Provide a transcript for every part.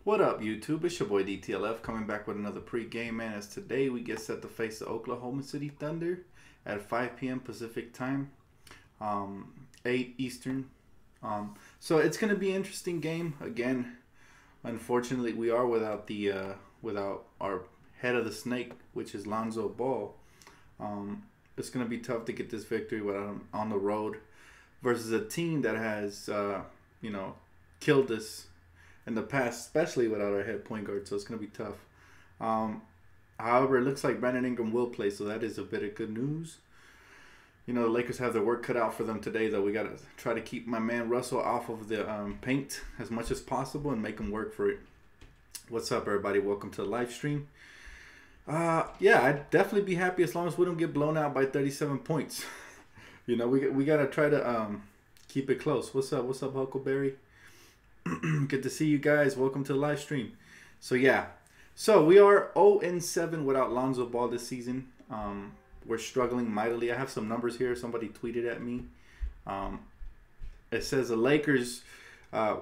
What up, YouTube? It's your boy DTLF coming back with another pregame, man. As today we get set to face the Oklahoma City Thunder at 5 p.m. Pacific time, 8 Eastern. So it's gonna be an interesting game. Again, unfortunately, we are without our head of the snake, which is Lonzo Ball. It's gonna be tough to get this victory without him on the road versus a team that has killed us in the past, especially without our head point guard, so it's going to be tough. However, it looks like Brandon Ingram will play, so that is a bit of good news. You know, the Lakers have their work cut out for them today, though. We got to try to keep my man Russell off of the paint as much as possible and make him work for it. What's up, everybody? Welcome to the live stream. Yeah, I'd definitely be happy as long as we don't get blown out by 37 points. You know, we got to try to keep it close. What's up? What's up, Huckleberry? Good to see you guys. Welcome to the live stream. So yeah, so we are 0-7 without Lonzo Ball this season. We're struggling mightily. I have some numbers here. Somebody tweeted at me. It says the Lakers,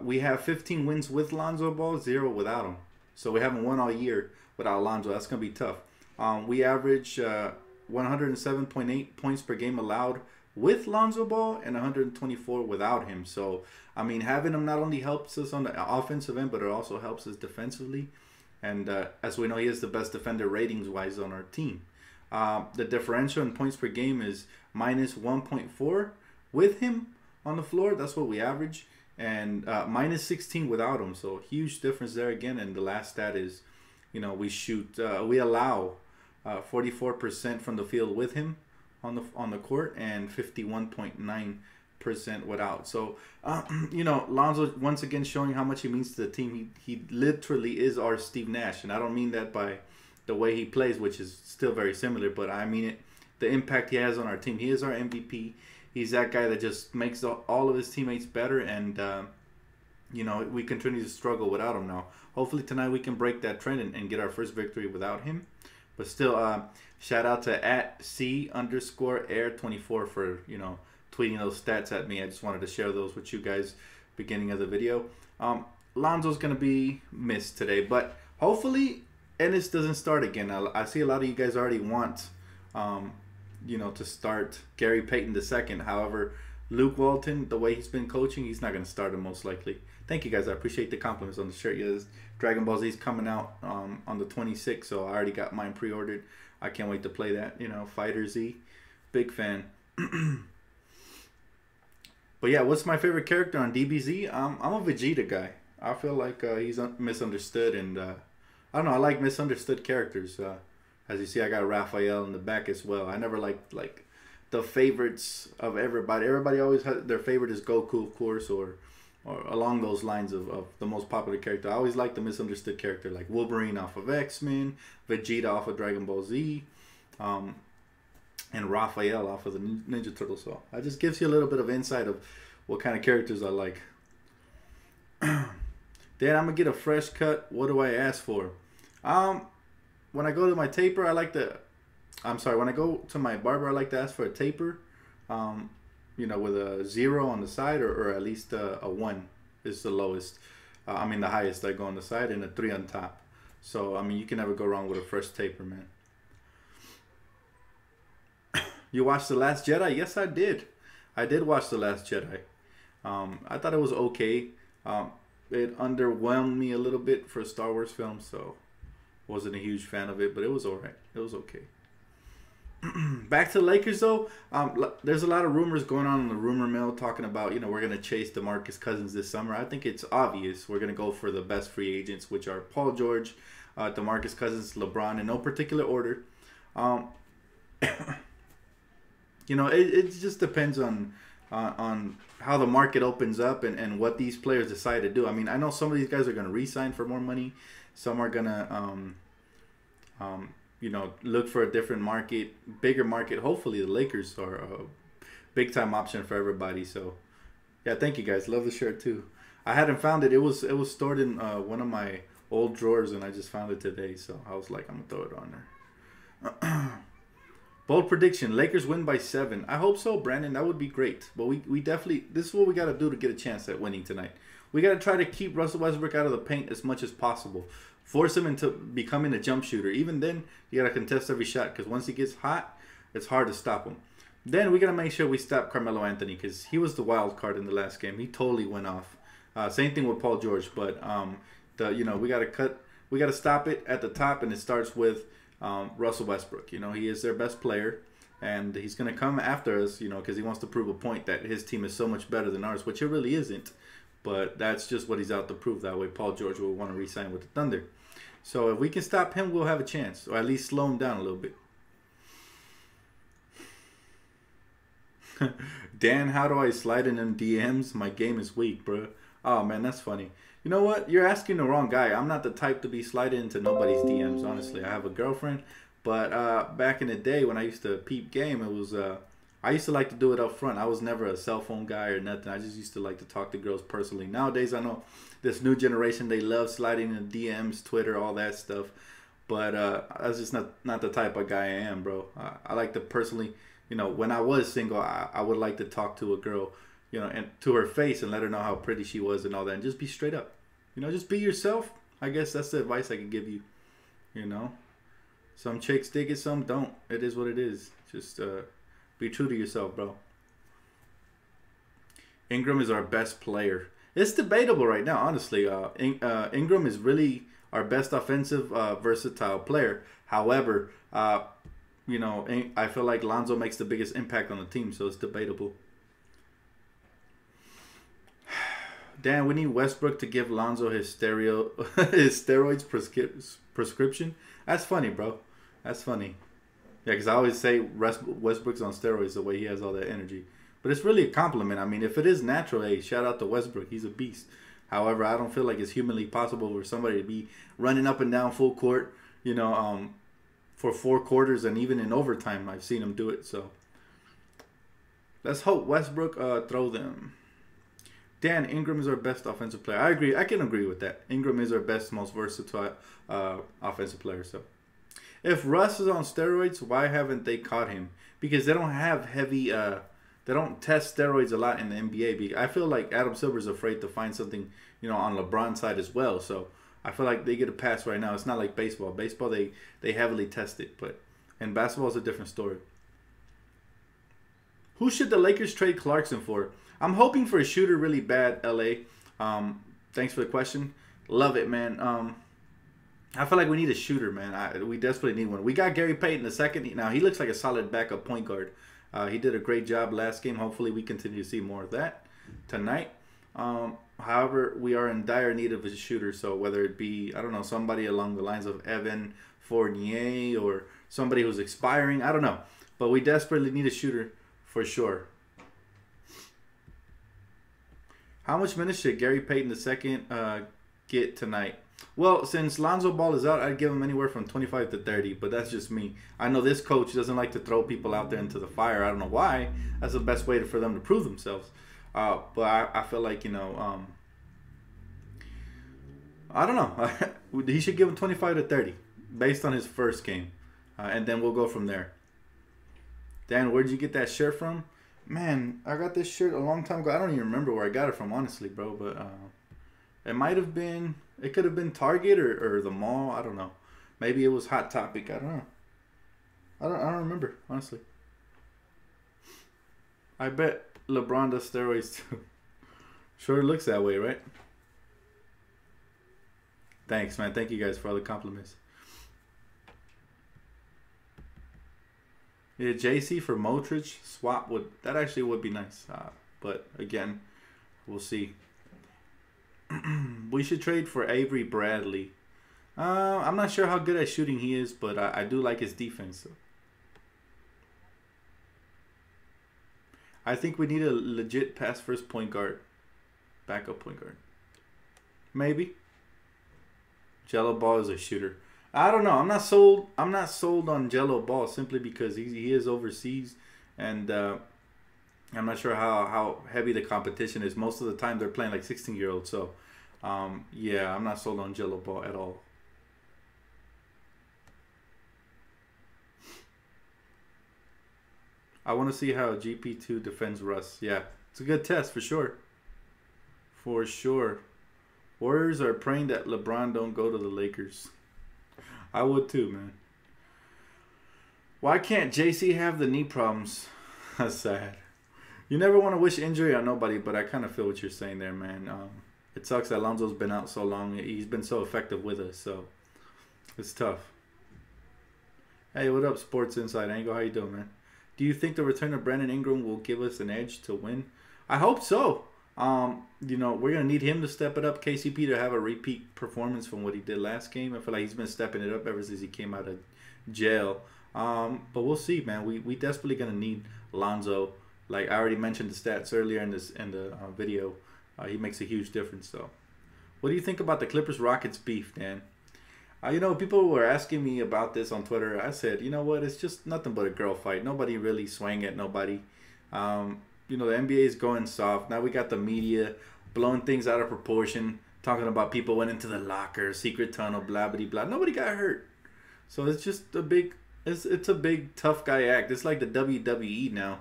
we have 15 wins with Lonzo Ball, 0 without him. So we haven't won all year without Lonzo. That's gonna be tough. We average 107.8 points per game allowed with Lonzo Ball and 124 without him. So, I mean, having him not only helps us on the offensive end, but it also helps us defensively. And as we know, he is the best defender ratings-wise on our team. The differential in points per game is minus 1.4 with him on the floor. That's what we average. And minus 16 without him. So, huge difference there again. And the last stat is, we allow 44% from the field with him on the court and 51.9% without. So, Lonzo once again showing how much he means to the team. He literally is our Steve Nash, and I don't mean that by the way he plays, which is still very similar, but I mean it, the impact he has on our team. He is our MVP. He's that guy that just makes all of his teammates better, and we continue to struggle without him now. Hopefully tonight we can break that trend and get our first victory without him. But still, shout out to @C_air24 for, tweeting those stats at me. I just wanted to share those with you guys beginning of the video. Lonzo's going to be missed today, but hopefully Ennis doesn't start again. I see a lot of you guys already want, to start Gary Payton II. However, Luke Walton, the way he's been coaching, he's not going to start him most likely. Thank you guys. I appreciate the compliments on the shirt. Yes, Dragon Ball Z is coming out on the 26th, so I already got mine pre-ordered. I can't wait to play that. Fighter Z, big fan. But yeah, what's my favorite character on DBZ? I'm a Vegeta guy. I feel like he's misunderstood, and I don't know. I like misunderstood characters. As you see, I got Raphael in the back as well. I never liked the favorites of everybody. Everybody always has their favorite is Goku, of course, or along those lines of the most popular character. I always like the misunderstood character, like Wolverine off of X-Men, Vegeta off of Dragon Ball Z, and Raphael off of the Ninja Turtles. So that just gives you a little bit of insight of what kind of characters I like. Then I'm going to get a fresh cut. What do I ask for? When I go to my taper, when I go to my barber, I like to ask for a taper. With a 0 on the side, or at least a 1 is the lowest. The highest I go on the side, and a 3 on top. So, you can never go wrong with a fresh taper, man. You watched The Last Jedi? Yes, I did. I did watch The Last Jedi. I thought it was okay. It underwhelmed me a little bit for a Star Wars film, so wasn't a huge fan of it, but it was alright. It was okay. Back to the Lakers, though. There's a lot of rumors going on in the rumor mill talking about, we're going to chase DeMarcus Cousins this summer. I think it's obvious we're going to go for the best free agents, which are Paul George, DeMarcus Cousins, LeBron, in no particular order. It just depends on how the market opens up and what these players decide to do. I know some of these guys are going to re-sign for more money. Some are going to look for a different market, bigger market. Hopefully the Lakers are a big time option for everybody. So yeah, thank you guys. Love the shirt too. I hadn't found it. It was stored in one of my old drawers, and I just found it today. So I was like, I'm gonna throw it on there. Bold prediction: Lakers win by 7. I hope so, Brandon. That would be great. But we definitely, this is what we got to do to get a chance at winning tonight. We got to try to keep Russell Westbrook out of the paint as much as possible. Force him into becoming a jump shooter. Even then, you got to contest every shot because once he gets hot, it's hard to stop him. Then we got to make sure we stop Carmelo Anthony because he was the wild card in the last game. He totally went off. Same thing with Paul George, but we got to stop it at the top, and it starts with Russell Westbrook. He is their best player, and he's going to come after us, because he wants to prove a point that his team is so much better than ours, which it really isn't. But that's just what he's out to prove. That way Paul George will want to re-sign with the Thunder. So if we can stop him, we'll have a chance, or at least slow him down a little bit. Dan, how do I slide in them DMs? My game is weak, bro. Oh, man, that's funny. You know what? You're asking the wrong guy. I'm not the type to be sliding into nobody's DMs, honestly. I have a girlfriend, but back in the day when I used to peep game, it was I used to like to do it up front. I was never a cell phone guy or nothing. I just used to like to talk to girls personally. Nowadays, I know this new generation, they love sliding in DMs, Twitter, all that stuff. But that's just not the type of guy I am, bro. I like to personally, when I was single, I would like to talk to a girl, and to her face and let her know how pretty she was and all that. And just be straight up. Just be yourself. I guess that's the advice I could give you, Some chicks dig it, some don't. It is what it is. Just be true to yourself, bro. Ingram is our best player. It's debatable right now, honestly. Ingram is really our best offensive, versatile player. However, I feel like Lonzo makes the biggest impact on the team, so it's debatable. Dan, we need Westbrook to give Lonzo his steroids prescription. That's funny, bro. That's funny. Yeah, because I always say Westbrook's on steroids the way he has all that energy. But it's really a compliment. I mean, if it is natural, hey, shout out to Westbrook. He's a beast. However, I don't feel like it's humanly possible for somebody to be running up and down full court, for 4 quarters, and even in overtime, I've seen him do it. So let's hope Westbrook throw them. Dan, Ingram is our best offensive player. I agree. I can agree with that. Ingram is our best, most versatile offensive player. So if Russ is on steroids, why haven't they caught him? Because they don't have heavy. They don't test steroids a lot in the NBA. I feel like Adam Silver's afraid to find something, on LeBron's side as well. So I feel like they get a pass right now. It's not like baseball. Baseball, they heavily test it. But in basketball, it's a different story. Who should the Lakers trade Clarkson for? I'm hoping for a shooter really bad, LA. Thanks for the question. Love it, man. I feel like we need a shooter, man. We desperately need one. We got Gary Payton II. Now, he looks like a solid backup point guard. He did a great job last game. Hopefully, we continue to see more of that tonight. However, we are in dire need of a shooter. So whether it be, I don't know, somebody along the lines of Evan Fournier or somebody who's expiring, I don't know. But we desperately need a shooter for sure. How much minutes should Gary Payton II get tonight? Well, since Lonzo Ball is out, I'd give him anywhere from 25 to 30, but that's just me. I know this coach doesn't like to throw people out there into the fire. I don't know why. That's the best way for them to prove themselves. But I feel like, I don't know. He should give him 25 to 30 based on his first game. And then we'll go from there. Dan, where'd you get that shirt from? Man, I got this shirt a long time ago. I don't even remember where I got it from, honestly, bro. But it might have been, it could have been Target or the mall. I don't know. Maybe it was Hot Topic. I don't know. I don't remember, honestly. I bet LeBron does steroids too. Sure looks that way, right? Thanks, man. Thank you guys for all the compliments. Yeah, JC for Modric swap that actually would be nice. But again, we'll see. We should trade for Avery Bradley. I'm not sure how good at shooting he is, but I do like his defense. So. I think we need a legit pass first point guard, backup point guard. Maybe. Jello Ball is a shooter. I don't know. I'm not sold. I'm not sold on Jello Ball simply because he is overseas, and I'm not sure how heavy the competition is. Most of the time they're playing like 16-year-olds. So, yeah, I'm not sold on Jello Ball at all. I want to see how GP2 defends Russ. Yeah, it's a good test for sure. For sure. Warriors are praying that LeBron don't go to the Lakers. I would too, man. Why can't JC have the knee problems? That's sad. You never want to wish injury on nobody, but I kind of feel what you're saying there, man. It sucks that Lonzo's been out so long. He's been so effective with us, so it's tough. Hey, what up, Sports Inside Angle? How you doing, man? Do you think the return of Brandon Ingram will give us an edge to win? I hope so. You know, we're gonna need him to step it up. KCP to have a repeat performance from what he did last game. I feel like he's been stepping it up ever since he came out of jail. But we'll see, man. We desperately gonna need Lonzo. Like I already mentioned the stats earlier in the video. He makes a huge difference. So, what do you think about the Clippers Rockets beef, Dan? You know, people were asking me about this on Twitter. I said, you know what? It's just nothing but a girl fight. Nobody really swang at nobody. You know, the NBA is going soft. Now we got the media blowing things out of proportion, talking about people went into the locker, secret tunnel, blah, blah, blah. Nobody got hurt. So it's just a big, it's a big tough guy act. It's like the WWE now,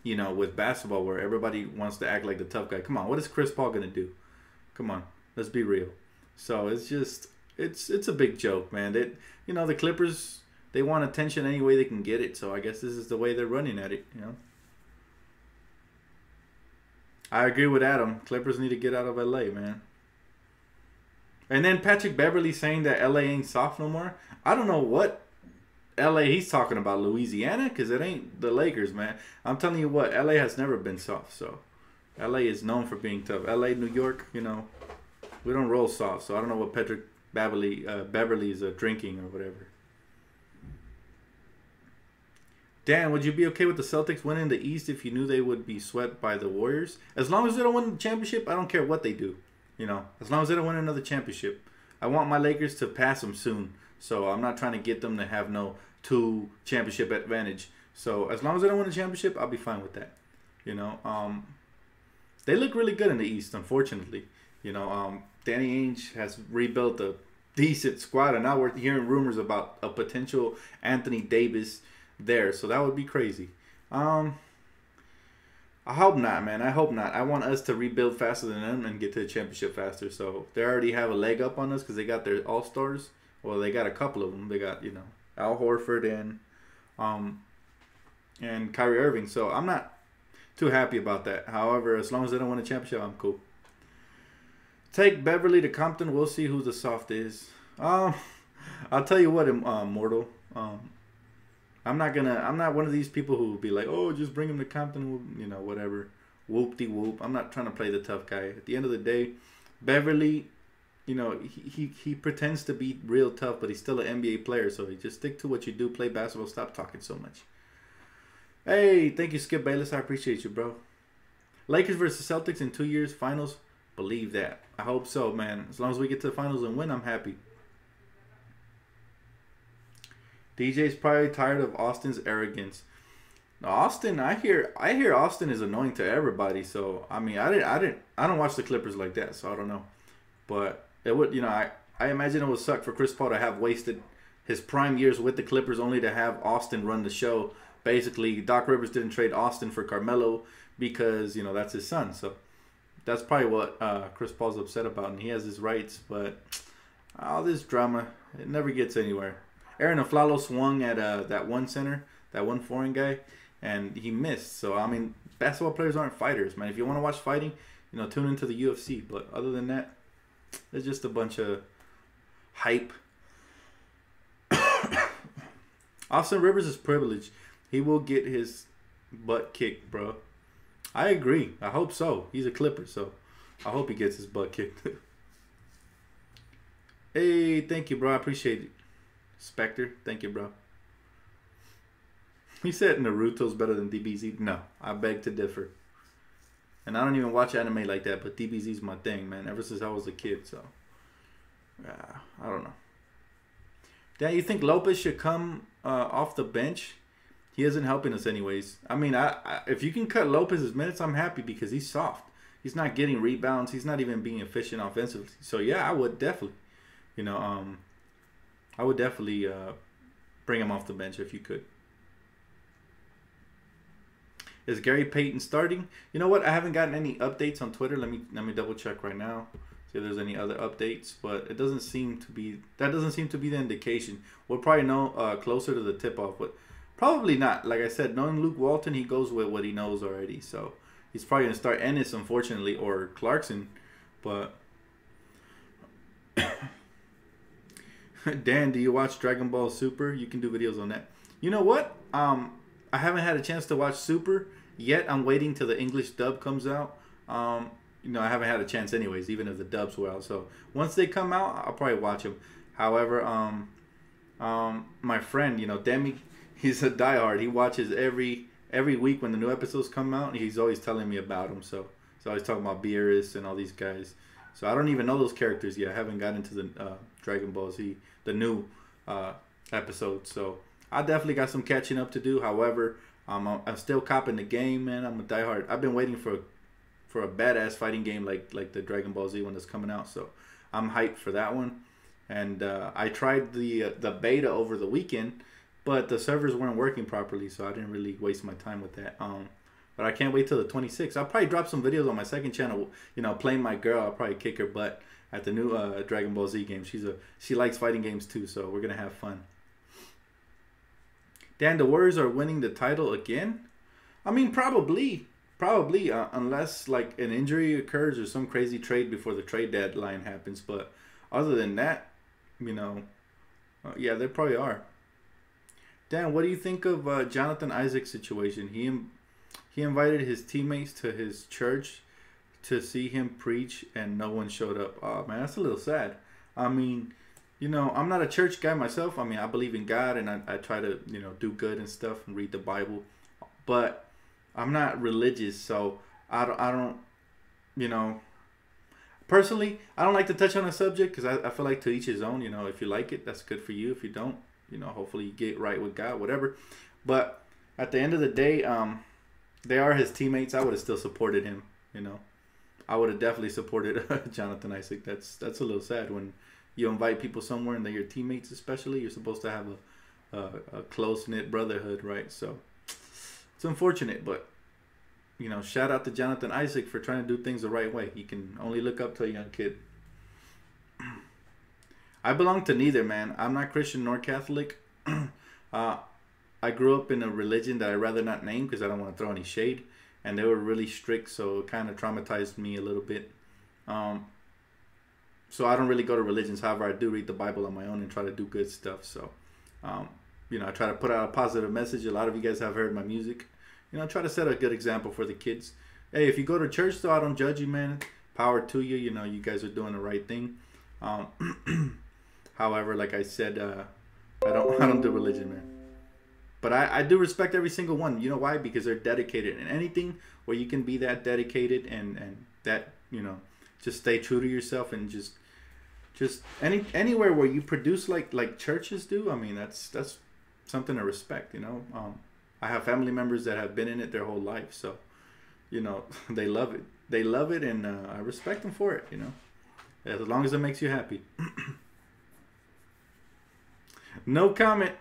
you know, with basketball where everybody wants to act like the tough guy. Come on, what is Chris Paul going to do? Come on, let's be real. So it's just... It's a big joke, man. You know, the Clippers, they want attention any way they can get it. So I guess this is the way they're running at it, you know. I agree with Adam. Clippers need to get out of LA, man. And then Patrick Beverly saying that LA ain't soft no more. I don't know what LA he's talking about. Louisiana? Because it ain't the Lakers, man. I'm telling you what, LA has never been soft. So LA is known for being tough. LA, New York, you know, we don't roll soft. So I don't know what Patrick Beverly's drinking or whatever. Dan, would you be okay with the Celtics winning the East if you knew they would be swept by the Warriors? As long as they don't win the championship, I don't care what they do. You know, as long as they don't win another championship. I want my Lakers to pass them soon. So I'm not trying to get them to have no 2 championship advantage. So as long as they don't win the championship, I'll be fine with that. You know, they look really good in the East, unfortunately. You know, Danny Ainge has rebuilt a decent squad, and now we're hearing rumors about a potential Anthony Davis there. So that would be crazy. I hope not, man. I hope not. I want us to rebuild faster than them and get to the championship faster. So they already have a leg up on us because they got their All-Stars. Well, they got a couple of them. They got, you know, Al Horford and Kyrie Irving. So I'm not too happy about that. However, as long as they don't win a championship, I'm cool. Take Beverly to Compton. We'll see who the soft is. I'll tell you what, Mortal. I'm not one of these people who will be like, oh, just bring him to Compton. You know, whatever. Whoop-de-whoop. I'm not trying to play the tough guy. At the end of the day, Beverly, you know, he pretends to be real tough, but he's still an NBA player. So you just stick to what you do. Play basketball. Stop talking so much. Hey, thank you, Skip Bayless. I appreciate you, bro. Lakers versus Celtics in 2 years. Finals. Believe that. I hope so, man. As long as we get to the finals and win, I'm happy. DJ's probably tired of Austin's arrogance. Now, Austin, I hear Austin is annoying to everybody. So I mean, I don't watch the Clippers like that, so I don't know. But it would, you know, I imagine it would suck for Chris Paul to have wasted his prime years with the Clippers only to have Austin run the show. Basically, Doc Rivers didn't trade Austin for Carmelo because, you know, that's his son. So that's probably what Chris Paul's upset about, and he has his rights. But all this drama, it never gets anywhere. Aaron Aflalo swung at that one center, that one foreign guy, and he missed. So, I mean, basketball players aren't fighters, man. If you want to watch fighting, you know, tune into the UFC. But other than that, it's just a bunch of hype. Austin Rivers is privileged. He will get his butt kicked, bro. I agree. I hope so. He's a Clipper, so I hope he gets his butt kicked. Hey, thank you, bro. I appreciate it. Spectre, thank you, bro. He said Naruto's better than DBZ. No, I beg to differ. And I don't even watch anime like that, but DBZ's my thing, man. Ever since I was a kid, so I don't know. Dan, you think Lopez should come off the bench? He isn't helping us anyways. I mean, if you can cut Lopez's minutes, I'm happy because he's soft. He's not getting rebounds. He's not even being efficient offensively. So, yeah, I would definitely, you know, I would definitely bring him off the bench if you could. Is Gary Payton starting? You know what? I haven't gotten any updates on Twitter. Let me double check right now. See if there's any other updates, but it doesn't seem to be. That doesn't seem to be the indication. We'll probably know closer to the tip off, but probably not. Like I said, knowing Luke Walton, he goes with what he knows already. So he's probably gonna start Ennis, unfortunately, or Clarkson. But Dan, do you watch Dragon Ball Super? You can do videos on that. You know what? I haven't had a chance to watch Super yet. I'm waiting till the English dub comes out. You know, I haven't had a chance anyways, even if the dubs were out. So once they come out, I'll probably watch them. However, my friend, you know, Demi, he's a diehard. He watches every week when the new episodes come out, and he's always telling me about them. So he's always talking about Beerus and all these guys. So I don't even know those characters yet. I haven't gotten into the Dragon Ball Z, the new episodes. So I definitely got some catching up to do. However, I'm still copping the game, man. I'm a diehard. I've been waiting for a badass fighting game like the Dragon Ball Z one that's coming out. So I'm hyped for that one. And I tried the beta over the weekend, but the servers weren't working properly, so I didn't really waste my time with that. But I can't wait till the 26th. I'll probably drop some videos on my second channel, you know, playing my girl. I'll probably kick her butt at the new Dragon Ball Z game. She likes fighting games too, so we're gonna have fun. Dan, the Warriors are winning the title again? I mean, probably, unless like an injury occurs or some crazy trade before the trade deadline happens. But other than that, you know, yeah, they probably are. Dan, what do you think of Jonathan Isaac's situation? He invited his teammates to his church to see him preach, and no one showed up. Oh man, that's a little sad. I mean, you know, I'm not a church guy myself. I mean, I believe in God, and I try to, you know, do good and stuff and read the Bible, but I'm not religious, so I don't, you know, personally, I don't like to touch on a subject because I feel like to each his own. You know, if you like it, that's good for you. If you don't, you know, hopefully you get right with God, whatever. But at the end of the day, they are his teammates. I would have still supported him, you know. I would have definitely supported Jonathan Isaac. That's a little sad when you invite people somewhere and they're your teammates, especially. You're supposed to have a close-knit brotherhood, right? So it's unfortunate, but, you know, shout out to Jonathan Isaac for trying to do things the right way. You can only look up to a young kid. I belong to neither, man. I'm not Christian nor Catholic. I grew up in a religion that I'd rather not name because I don't want to throw any shade. And they were really strict, so it kind of traumatized me a little bit. So I don't really go to religions. However, I do read the Bible on my own and try to do good stuff. So, you know, I try to put out a positive message. A lot of you guys have heard my music. You know, I try to set a good example for the kids. Hey, if you go to church, though, I don't judge you, man. Power to you. You know, you guys are doing the right thing. However, like I said, I don't do religion, man. But I do respect every single one. You know why? Because they're dedicated. And anything where you can be that dedicated and that, you know, just stay true to yourself and just anywhere where you produce like churches do. I mean, that's something to respect, you know. I have family members that have been in it their whole life. So, you know, they love it. They love it, and I respect them for it, you know. As long as it makes you happy. No comment.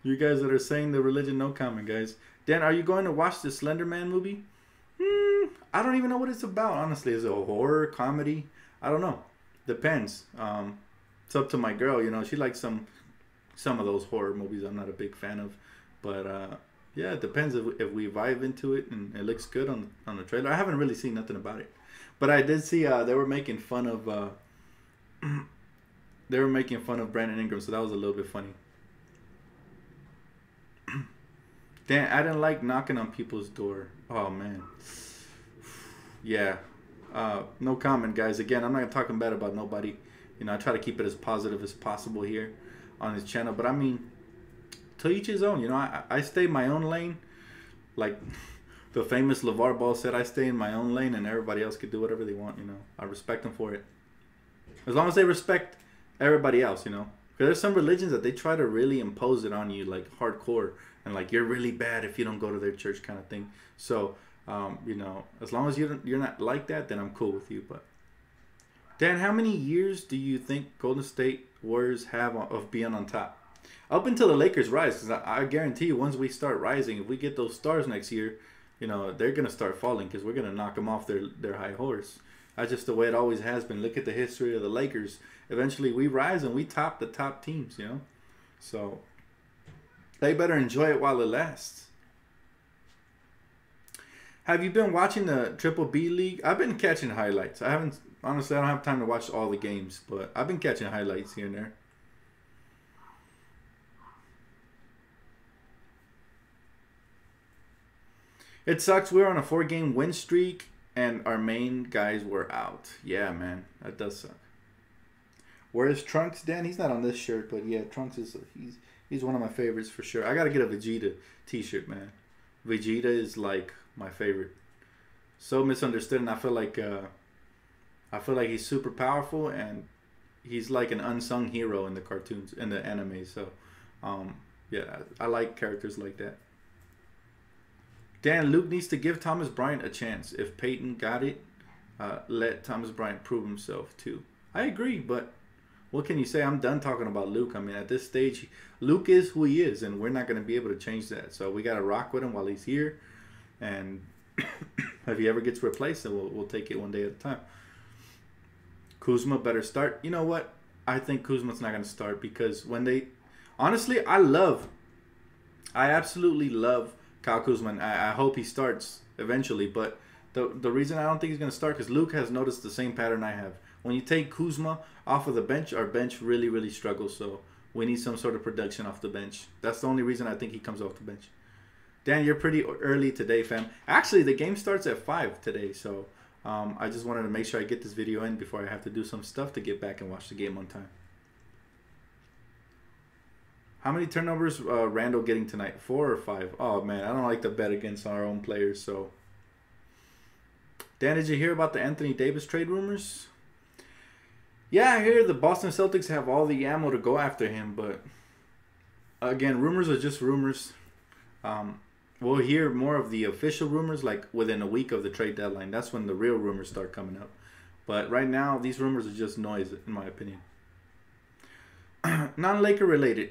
You guys that are saying the religion, no comment, guys. Dan, are you going to watch the Slender Man movie? I don't even know what it's about, honestly. Is it a horror, comedy? I don't know. Depends. It's up to my girl, you know. She likes some of those horror movies I'm not a big fan of. But, yeah, it depends if we vibe into it and it looks good on the trailer. I haven't really seen nothing about it. But I did see they were making fun of Brandon Ingram, so that was a little bit funny. Dan, I didn't like knocking on people's door. Oh, man. Yeah. No comment, guys. Again, I'm not talking bad about nobody. You know, I try to keep it as positive as possible here on this channel. But, I mean, to each his own. You know, I stay in my own lane. Like the famous LeVar Ball said, I stay in my own lane and everybody else can do whatever they want, you know. I respect them for it. As long as they respect everybody else, you know. Because there's some religions that they try to really impose it on you, like hardcore. And like, you're really bad if you don't go to their church kind of thing. So, you know, as long as you're not like that, then I'm cool with you. But Dan, how many years do you think Golden State Warriors have of being on top? Up until the Lakers rise, because I guarantee you, once we start rising, if we get those stars next year, you know, they're going to start falling because we're going to knock them off their high horse. That's just the way it always has been. Look at the history of the Lakers. Eventually, we rise and we top the top teams, you know. So, they better enjoy it while it lasts. Have you been watching the Triple B League? I've been catching highlights. Honestly, I don't have time to watch all the games, but I've been catching highlights here and there. It sucks. We were on a 4-game win streak, and our main guys were out. Yeah, man. That does suck. Where's Trunks, Dan? He's not on this shirt, but yeah, Trunks is he's one of my favorites for sure. I got to get a Vegeta t-shirt, man. Vegeta is like my favorite. So misunderstood, and I feel like he's super powerful, and he's like an unsung hero in the cartoons, in the anime. So, yeah, I like characters like that. Dan, Luke needs to give Thomas Bryant a chance. If Peyton got it, let Thomas Bryant prove himself too. I agree, but what can you say? I'm done talking about Luke. I mean, at this stage, Luke is who he is, and we're not going to be able to change that. So we got to rock with him while he's here. And if he ever gets replaced, then we'll take it one day at a time. Kuzma better start. You know what? I think Kuzma's not going to start because when they... Honestly, I absolutely love Kyle Kuzma. I hope he starts eventually, but the reason I don't think he's going to start because Luke has noticed the same pattern I have. When you take Kuzma off of the bench, our bench really, really struggles. So we need some sort of production off the bench. That's the only reason I think he comes off the bench. Dan, you're pretty early today, fam. Actually, the game starts at 5 today, so I just wanted to make sure I get this video in before I have to do some stuff to get back and watch the game on time. How many turnovers Randall getting tonight? 4 or 5? Oh, man, I don't like to bet against our own players, so. Dan, did you hear about the Anthony Davis trade rumors? Yeah, I hear the Boston Celtics have all the ammo to go after him, but again, rumors are just rumors. We'll hear more of the official rumors like within a week of the trade deadline. That's when the real rumors start coming up. But right now, these rumors are just noise, in my opinion. Non-Laker related.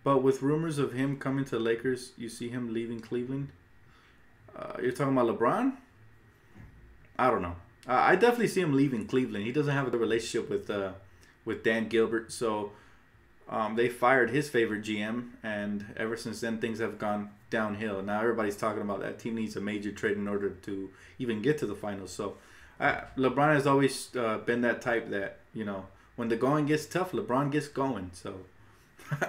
But with rumors of him coming to the Lakers, you see him leaving Cleveland. You're talking about LeBron? I don't know. I definitely see him leaving Cleveland. He doesn't have a good relationship with Dan Gilbert, so they fired his favorite GM, and ever since then things have gone downhill. Now everybody's talking about that team needs a major trade in order to even get to the finals. So LeBron has always been that type that, you know, when the going gets tough, LeBron gets going. So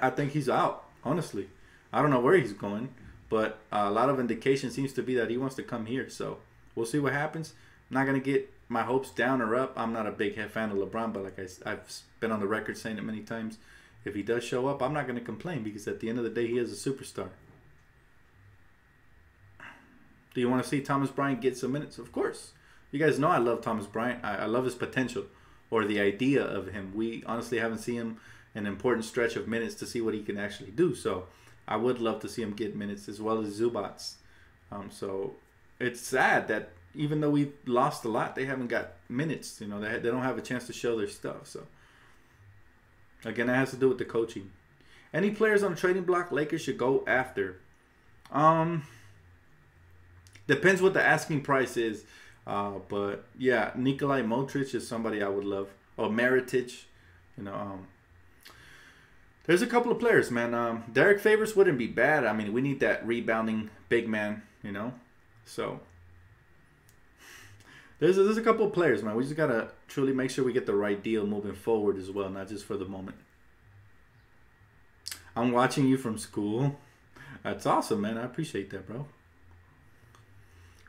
I think he's out, honestly. I don't know where he's going, but a lot of indication seems to be that he wants to come here. So we'll see what happens. I'm not going to get my hopes down or up. I'm not a big fan of LeBron, but like I've been on the record saying it many times. If he does show up, I'm not going to complain because at the end of the day, he is a superstar. Do you want to see Thomas Bryant get some minutes? Of course. You guys know I love Thomas Bryant. I love his potential or the idea of him. We honestly haven't seen him an important stretch of minutes to see what he can actually do. So I would love to see him get minutes as well as Zubats. So it's sad that even though we've lost a lot, they haven't got minutes. You know, they don't have a chance to show their stuff. So again, that has to do with the coaching. Any players on the trading block Lakers should go after? Depends what the asking price is. But yeah, Nikolai Motric is somebody I would love. Or Meritic, you know. There's a couple of players, man. Derek Favors wouldn't be bad. I mean, we need that rebounding big man, you know. So there's a couple of players, man. We just gotta truly make sure we get the right deal moving forward as well, not just for the moment. I'm watching you from school. That's awesome, man. I appreciate that, bro.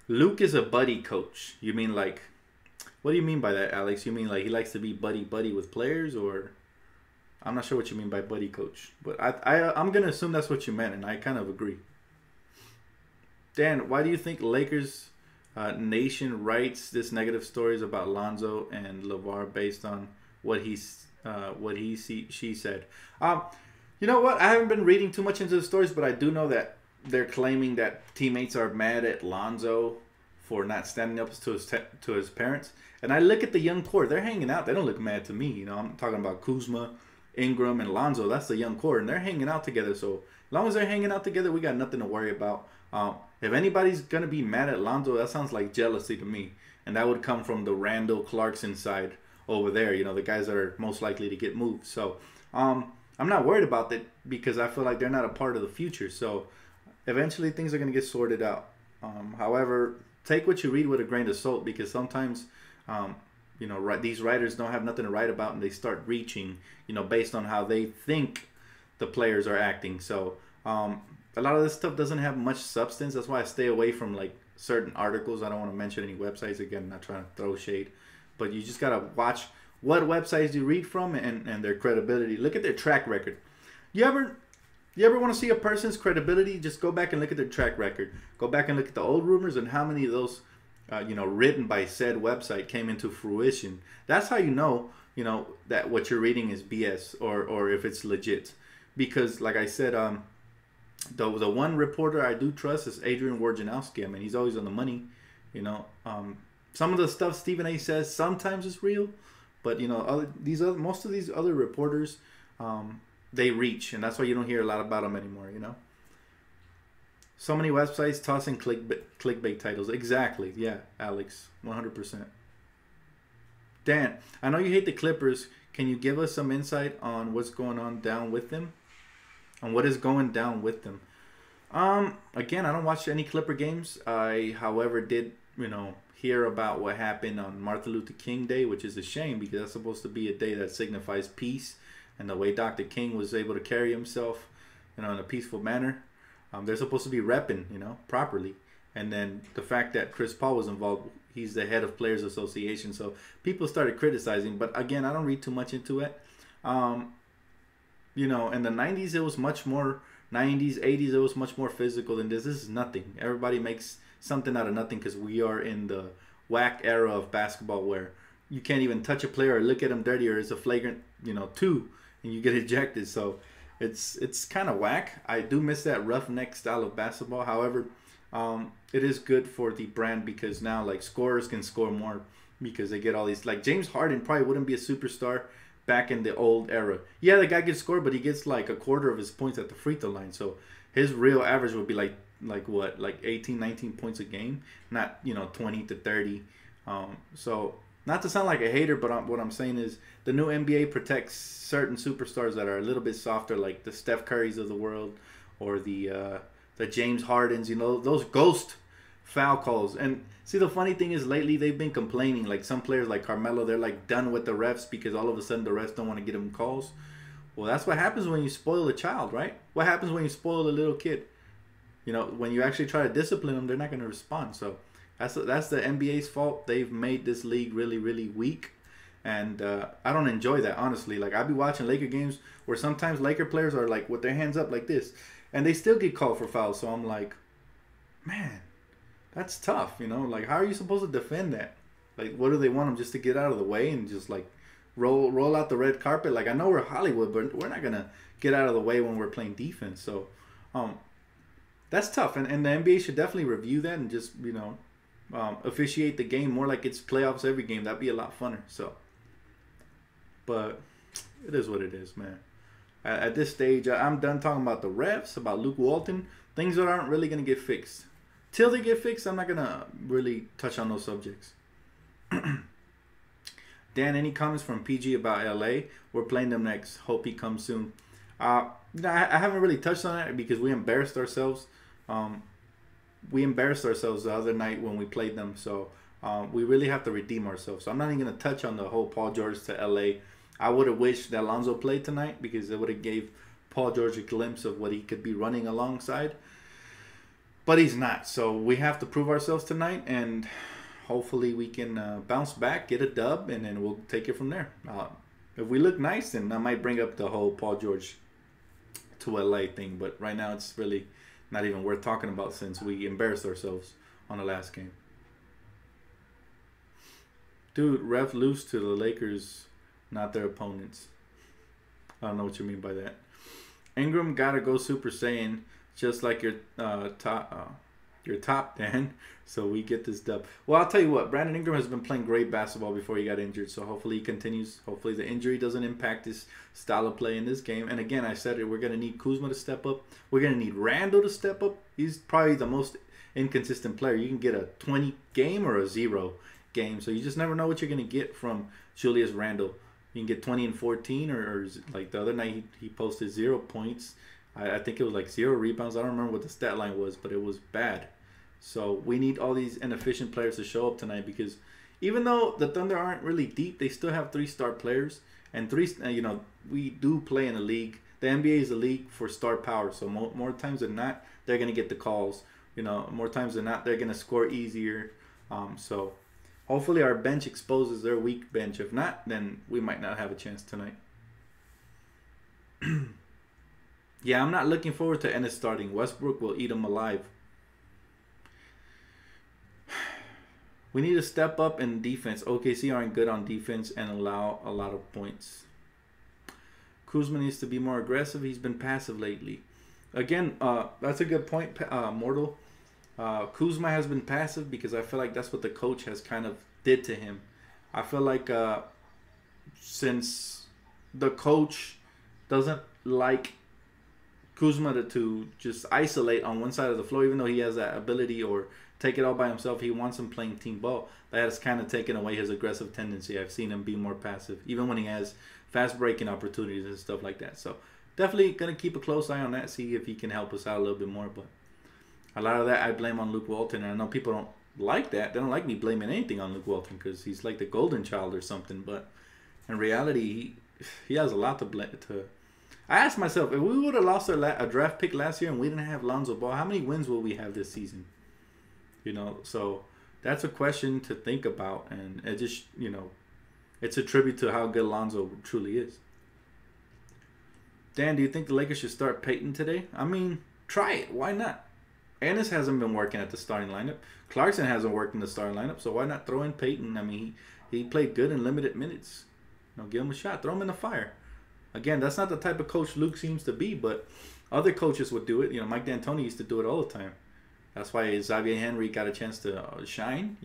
Luke is a buddy coach. You mean like, what do you mean by that, Alex? You mean like he likes to be buddy with players, or I'm not sure what you mean by buddy coach, but I'm gonna assume that's what you meant, and I kind of agree. Dan, why do you think Lakers Nation writes this negative stories about Lonzo and LeVar based on what she said? You know what? I haven't been reading too much into the stories, but I do know that they're claiming that teammates are mad at Lonzo for not standing up to his parents. And I look at the young core; they're hanging out. They don't look mad to me. You know, I'm talking about Kuzma Ingram and Lonzo. That's the young core, and they're hanging out together. So as long as they're hanging out together, we got nothing to worry about. If anybody's gonna be mad at Lonzo, that sounds like jealousy to me, and that would come from the Randall Clarkson side over there. You know, the guys that are most likely to get moved. So I'm not worried about that because I feel like they're not a part of the future. So eventually things are gonna get sorted out. However, take what you read with a grain of salt because sometimes you know, these writers don't have nothing to write about and they start reaching, you know, based on how they think the players are acting. So a lot of this stuff doesn't have much substance. That's why I stay away from like certain articles. I don't want to mention any websites. Again, I'm not trying to throw shade, but you just got to watch what websites you read from and their credibility. Look at their track record. You ever want to see a person's credibility? Just go back and look at their track record. Go back and look at the old rumors and how many of those you know, written by said website came into fruition. That's how you know that what you're reading is BS or if it's legit. Because like I said, the one reporter I do trust is Adrian Wojnarowski. I mean, he's always on the money. You know, some of the stuff Stephen A. says sometimes is real, but you know, most of these other reporters, they reach, and that's why you don't hear a lot about them anymore. You know. So many websites tossing clickbait titles. Exactly. Yeah, Alex. 100%. Dan, I know you hate the Clippers. Can you give us some insight on what's going on down with them? On what is going down with them? Again, I don't watch any Clipper games. I, however, did, you know, hear about what happened on Martin Luther King Day, which is a shame because that's supposed to be a day that signifies peace. And the way Dr. King was able to carry himself, you know, in a peaceful manner. They're supposed to be repping, you know, properly. And then the fact that Chris Paul was involved, he's the head of Players Association. So people started criticizing. But again, I don't read too much into it. You know, in the 90s, it was much more, 90s, 80s, it was much more physical than this. This is nothing. Everybody makes something out of nothing because we are in the whack era of basketball where you can't even touch a player or look at him dirty or it's a flagrant, you know, 2 and you get ejected. So it's kind of whack. I do miss that roughneck style of basketball. However, it is good for the brand because now like scorers can score more because they get all these, like James Harden probably wouldn't be a superstar back in the old era. Yeah, the guy gets scored, but he gets like a quarter of his points at the free throw line. So his real average would be like what, like 18, 19 points a game, not, you know, 20 to 30. So not to sound like a hater, but what I'm saying is the new NBA protects certain superstars that are a little bit softer, like the Steph Currys of the world or the James Hardens, you know, those ghost foul calls. And see, the funny thing is lately they've been complaining, like some players like Carmelo, they're like done with the refs because all of a sudden the refs don't want to get them calls. Well, that's what happens when you spoil a child, right? What happens when you spoil a little kid? You know, when you actually try to discipline them, they're not going to respond. So that's the NBA's fault. They've made this league really, really weak. And I don't enjoy that, honestly. Like, I'll be watching Laker games where sometimes Laker players are, like, with their hands up like this. And they still get called for fouls. So I'm like, man, that's tough, you know? Like, how are you supposed to defend that? Like, what do they want them just to get out of the way and just, like, roll out the red carpet? Like, I know we're Hollywood, but we're not going to get out of the way when we're playing defense. So that's tough. And the NBA should definitely review that and just, you know, officiate the game more like it's playoffs every game. That'd be a lot funner. So, but it is what it is, man. At this stage, I'm done talking about the refs, about Luke Walton, things that aren't really going to get fixed. Till they get fixed, I'm not going to really touch on those subjects. Dan, any comments from PG about LA? We're playing them next. Hope he comes soon. I haven't really touched on it because we embarrassed ourselves. We embarrassed ourselves the other night when we played them. So we really have to redeem ourselves. So I'm not even going to touch on the whole Paul George to LA. I would have wished that Lonzo played tonight because it would have gave Paul George a glimpse of what he could be running alongside. But he's not. So we have to prove ourselves tonight. And hopefully we can bounce back, get a dub, and then we'll take it from there. If we look nice, then I might bring up the whole Paul George to LA thing. But right now it's really not even worth talking about since we embarrassed ourselves on the last game. Dude, ref lose to the Lakers, not their opponents. I don't know what you mean by that. Ingram gotta go Super Saiyan, just like your You're top, Dan. So we get this dub. Well, I'll tell you what. Brandon Ingram has been playing great basketball before he got injured. So hopefully he continues. Hopefully the injury doesn't impact his style of play in this game. And again, I said it. We're going to need Kuzma to step up. We're going to need Randall to step up. He's probably the most inconsistent player. You can get a 20 game or a 0 game. So you just never know what you're going to get from Julius Randle. You can get 20 and 14 or like the other night he posted 0 points. I think it was like 0 rebounds. I don't remember what the stat line was, but it was bad. So we need all these inefficient players to show up tonight because even though the Thunder aren't really deep, they still have 3-star players. And we do play in a league. The NBA is a league for star power. So more times than not, they're going to get the calls. More times than not, they're going to score easier. So hopefully our bench exposes their weak bench. If not, then we might not have a chance tonight. Yeah, I'm not looking forward to Ennis starting. Westbrook will eat him alive. We need to step up in defense. OKC aren't good on defense and allow a lot of points. Kuzma needs to be more aggressive. He's been passive lately. Again, that's a good point, Mortal. Kuzma has been passive because I feel like that's what the coach has kind of did to him. I feel like since the coach doesn't like Kuzma to just isolate on one side of the floor, even though he has that ability or take it all by himself, he wants him playing team ball. That has kind of taken away his aggressive tendency. I've seen him be more passive, even when he has fast breaking opportunities and stuff like that. So definitely going to keep a close eye on that, see if he can help us out a little bit more. But a lot of that I blame on Luke Walton, and I know people don't like that. They don't like me blaming anything on Luke Walton because he's like the golden child or something. But in reality, he has a lot to blame. I asked myself, if we would have lost a draft pick last year and we didn't have Lonzo Ball, how many wins will we have this season? So that's a question to think about. And it just, it's a tribute to how good Lonzo truly is. Dan, do you think the Lakers should start Peyton today? I mean, try it. Why not? Ennis hasn't been working at the starting lineup. Clarkson hasn't worked in the starting lineup. So why not throw in Peyton? I mean, he played good in limited minutes. Give him a shot. Throw him in the fire. Again, that's not the type of coach Luke seems to be, but other coaches would do it. Mike D'Antoni used to do it all the time. That's why Xavier Henry got a chance to shine,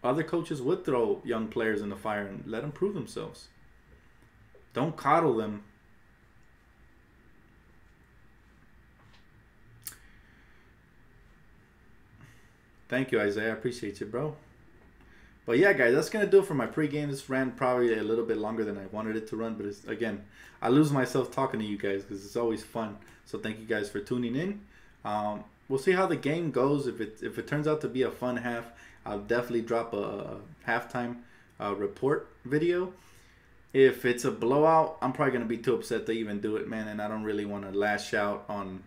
Other coaches would throw young players in the fire and let them prove themselves. Don't coddle them. Thank you, Isaiah. I appreciate you, bro. But yeah, guys, that's going to do it for my pregame. This ran probably a little bit longer than I wanted it to run. But again, I lose myself talking to you guys because it's always fun. So thank you guys for tuning in. We'll see how the game goes. If it turns out to be a fun half, I'll definitely drop a halftime report video. If it's a blowout, I'm probably going to be too upset to even do it, man. And I don't really want to lash out on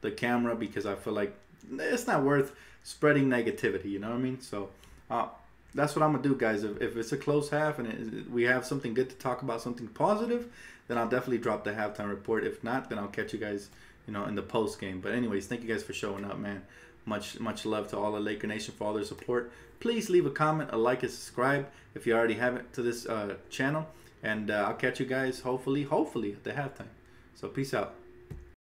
the camera because I feel like it's not worth spreading negativity. You know what I mean? So that's what I'm going to do, guys. If it's a close half and we have something good to talk about, something positive, then I'll definitely drop the halftime report. If not, then I'll catch you guys, in the post game. But anyways, thank you guys for showing up, man. Much love to all the Laker Nation for all their support. Please leave a comment, a like, and subscribe if you already haven't to this channel. And I'll catch you guys hopefully at the halftime. So peace out.